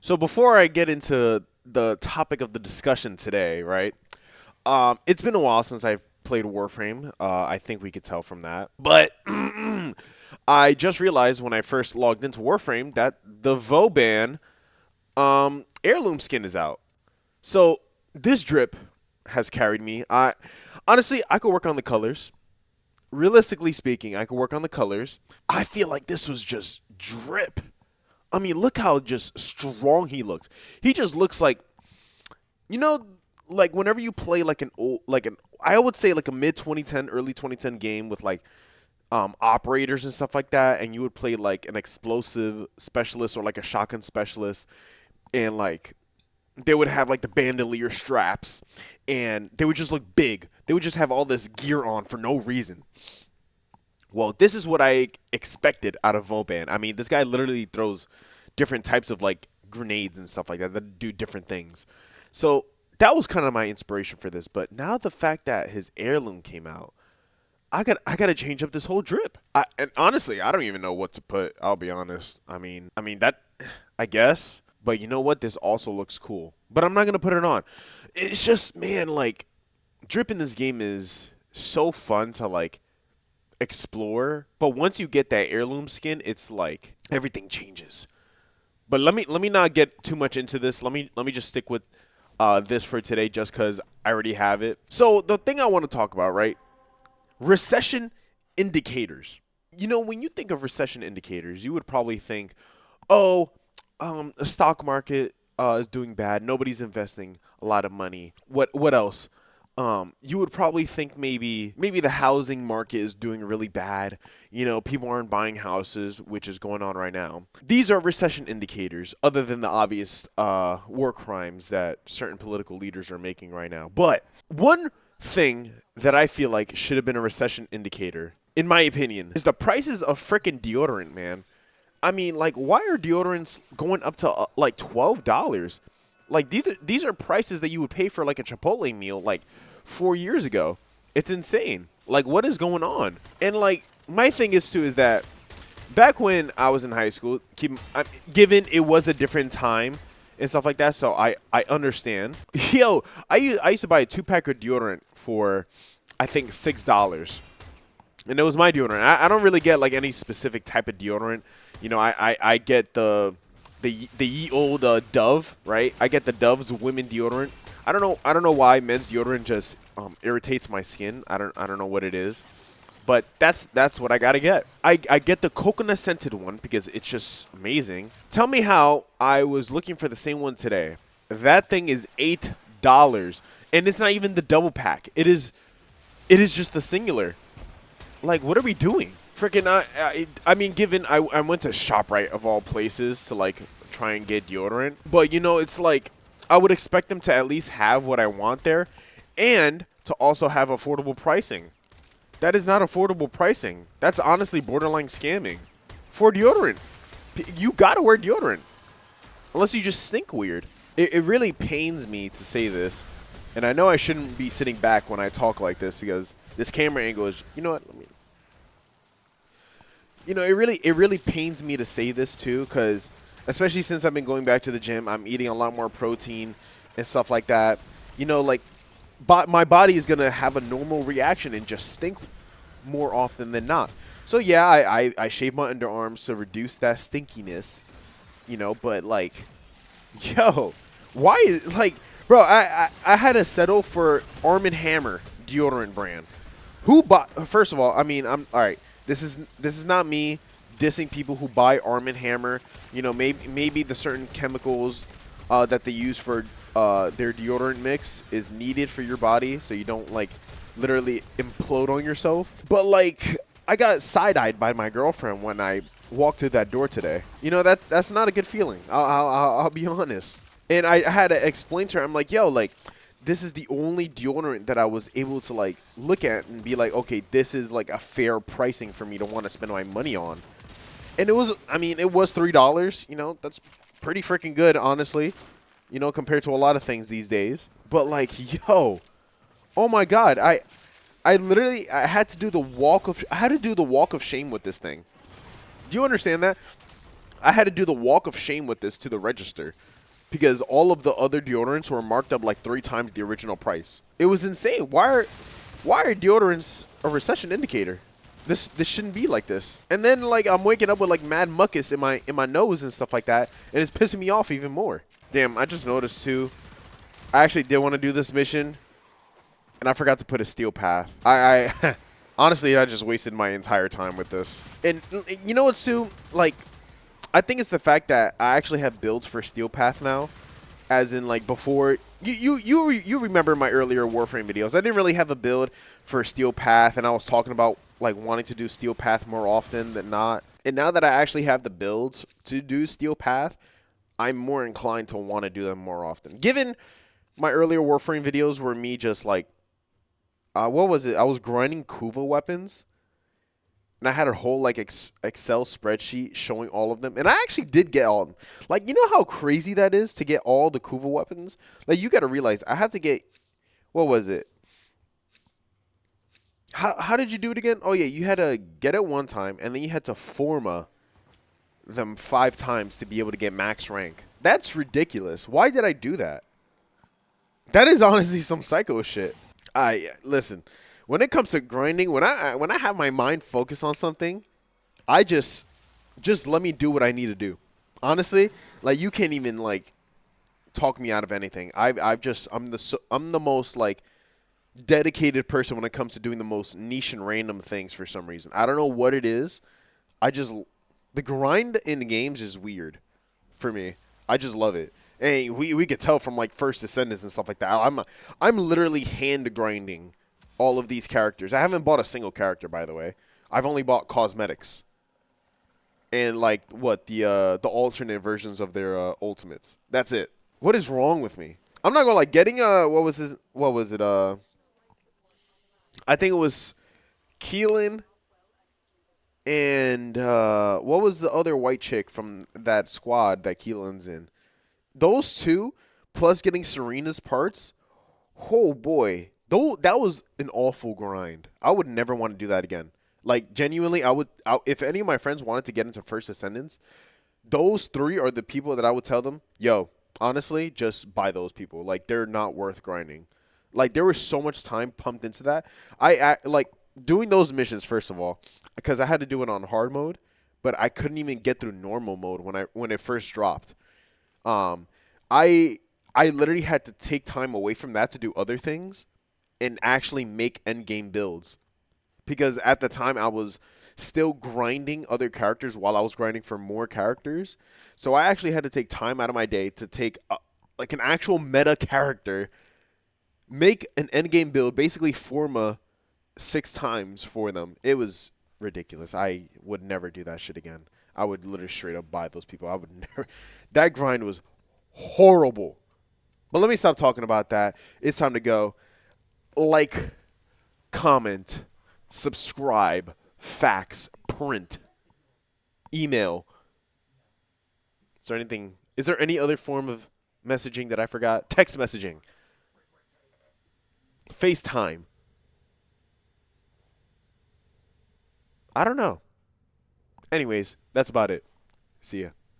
So before I get into the topic of the discussion today, right? It's been a while since I've played Warframe. I think we could tell from that. But I just realized when I first logged into Warframe that the Vauban heirloom skin is out. So this drip has carried me. I honestly I could work on the colors. Realistically speaking, I could work on the colors. I feel like this was just drip. I mean, look how just strong he looks. He just looks like, you know, like whenever you play like an old, like an, I would say like a mid 2010, early 2010 game with like operators and stuff like that, and you would play like an explosive specialist or like a shotgun specialist, and like they would have like the bandolier straps, and they would just look big. They would just have all this gear on for no reason. Well, this is what I expected out of Vauban. I mean, this guy literally throws different types of like grenades and stuff like that that do different things. So that was kind of my inspiration for this. But now the fact that his heirloom came out, I got to change up this whole drip. And honestly, I don't even know what to put. I'll be honest. I mean that I guess. But you know what? This also looks cool. But I'm not gonna put it on. It's just man, like drip in this game is so fun to like explore, but once you get that heirloom skin, it's like everything changes. But let me not get too much into this. Let me just stick with this for today, just because I already have it. So the thing I want to talk about, right? Recession indicators. You know, when you think of recession indicators, you would probably think, oh, the stock market is doing bad. Nobody's investing a lot of money. What else? You would probably think maybe the housing market is doing really bad. You know, people aren't buying houses, which is going on right now. These are recession indicators, other than the obvious war crimes that certain political leaders are making right now. But one thing that I feel like should have been a recession indicator, in my opinion, is the prices of frickin' deodorant, man. I mean, like, why are deodorants going up to like $12? Like these are prices that you would pay for like a Chipotle meal like 4 years ago. It's insane. Like what is going on? And like my thing is too is that back when I was in high school, given it was a different time and stuff like that, so I understand. Yo, I used to buy a 2 pack of deodorant for I think $6. And it was my deodorant. I don't really get like any specific type of deodorant. You know, I get the ye old Dove, right? I get the Dove's women deodorant. I don't know why men's deodorant just irritates my skin. I don't know what it is, but that's what I gotta get. I get the coconut scented one because it's just amazing. Tell me how I was looking for the same one today. That thing is $8, and it's not even the double pack. It is just the singular. Like, what are we doing? Freaking, I mean, given I went to ShopRite of all places to like try and get deodorant, but you know, it's like I would expect them to at least have what I want there, and to also have affordable pricing. That is not affordable pricing. That's honestly borderline scamming for deodorant. You gotta wear deodorant unless you just stink weird. It really pains me to say this, and I know I shouldn't be sitting back when I talk like this because this camera angle is. You know what? Let me. You know, it really pains me to say this too, because especially since I've been going back to the gym, I'm eating a lot more protein and stuff like that. You know, like, my body is gonna have a normal reaction and just stink more often than not. So yeah, I shave my underarms to reduce that stinkiness. You know, but like, yo, why is like, bro? I had to settle for Arm& Hammer deodorant brand. Who bought? First of all, I mean, I'm all right. This is not me dissing people who buy Arm& Hammer. You know, maybe the certain chemicals that they use for their deodorant mix is needed for your body, so you don't like literally implode on yourself. But like, I got side-eyed by my girlfriend when I walked through that door today. You know, that's not a good feeling. I'll be honest. And I had to explain to her. I'm like, yo, like, this is the only deodorant that I was able to like look at and be like, okay, this is like a fair pricing for me to want to spend my money on. And it was, I mean, it was $3. You know, that's pretty freaking good, honestly. You know, compared to a lot of things these days. But like, yo, oh my God, I literally I had to do the walk of shame with this thing. Do you understand that? I had to do the walk of shame with this to the register. because all of the other deodorants were marked up like 3 times the original price. It was insane. Why are deodorants a recession indicator? This shouldn't be like this. And then like I'm waking up with like mad mucus in my nose and stuff like that, and it's pissing me off even more. Damn, I just noticed too. I actually did want to do this mission, and I forgot to put a steel path. I honestly, I just wasted my entire time with this. And you know what, Sue? Like, I think it's the fact that I actually have builds for steel path now, as in like before. You remember my earlier Warframe videos? I didn't really have a build for steel path, and I was talking about like wanting to do steel path more often than not. And now that I actually have the builds to do steel path, I'm more inclined to want to do them more often. Given my earlier Warframe videos were me just like, what was it? I was grinding Kuva weapons, and I had a whole like Excel spreadsheet showing all of them, and I actually did get all of them. Like, you know how crazy that is to get all the Kuva weapons? Like, you got to realize I have to get, what was it? How did you do it again? Oh yeah, you had to get it 1 time, and then you had to forma them 5 times to be able to get max rank. That's ridiculous. Why did I do that? That is honestly some psycho shit. Listen, when it comes to grinding, when I have my mind focused on something, I just let me do what I need to do. Honestly, like you can't even like talk me out of anything. I'm the most like dedicated person when it comes to doing the most niche and random things for some reason. I don't know what it is. The grind in the games is weird for me. I just love it. And we could tell from like First Descendants and stuff like that. I'm literally hand grinding all of these characters. I haven't bought a single character, by the way. I've only bought cosmetics and like what the alternate versions of their ultimates. That's it. What is wrong with me? I'm not gonna like getting what was it? I think it was Keelan and what was the other white chick from that squad that Keelan's in? Those two, plus getting Serena's parts, oh boy, that was an awful grind. I would never want to do that again. Like, genuinely, if any of my friends wanted to get into First Ascendants, those 3 are the people that I would tell them, yo, honestly, just buy those people. Like, they're not worth grinding. Like, there was so much time pumped into that. Like, doing those missions, first of all, because I had to do it on hard mode, but I couldn't even get through normal mode when it first dropped. I literally had to take time away from that to do other things and actually make endgame builds. Because at the time I was still grinding other characters while I was grinding for more characters. So I actually had to take time out of my day to take like an actual meta character, make an endgame build, basically forma 6 times for them. It was ridiculous. I would never do that shit again. I would literally straight up buy those people. I would never. That grind was horrible. But let me stop talking about that. It's time to go. Like, comment, subscribe, fax, print, email. Is there any other form of messaging that I forgot? Text messaging. FaceTime. I don't know. Anyways, that's about it. See ya.